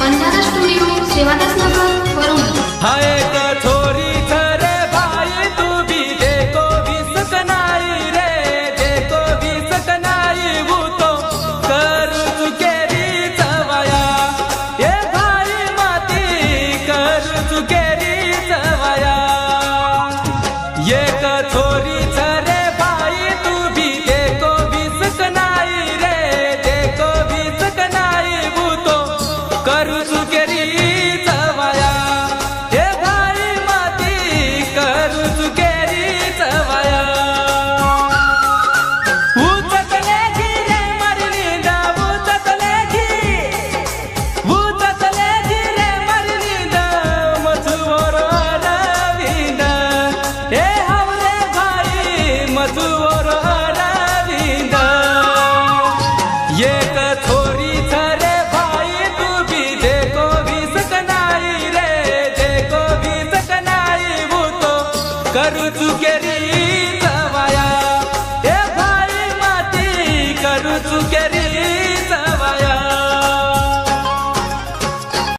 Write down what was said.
Banjara studio Sevadas नगर वरुण हाय का छोरी रे भाई तू भी देखो भी सकनाई रे देखो भी सकनाई वो तो कर चुके री चवाया ये भाई माती कर चुके री चवाया ये का छोरी रे भाई तू भी देखो भी सकनाई रे देखो भी सकनाई वो तो कर चुके री चवाया ये भाई माती कर चुके री चवाया उचतले घी रे मरलीदा उचतले घी रे मरलीदा मधुवर रविंदा हे हवले भाई मधुवर रविंदा ये कथोरी रे भाई तू भी देखो भी सकनाई रे देखो भी सकनाई वो तो करू चुके री चवाया ए भाई माती करू चुके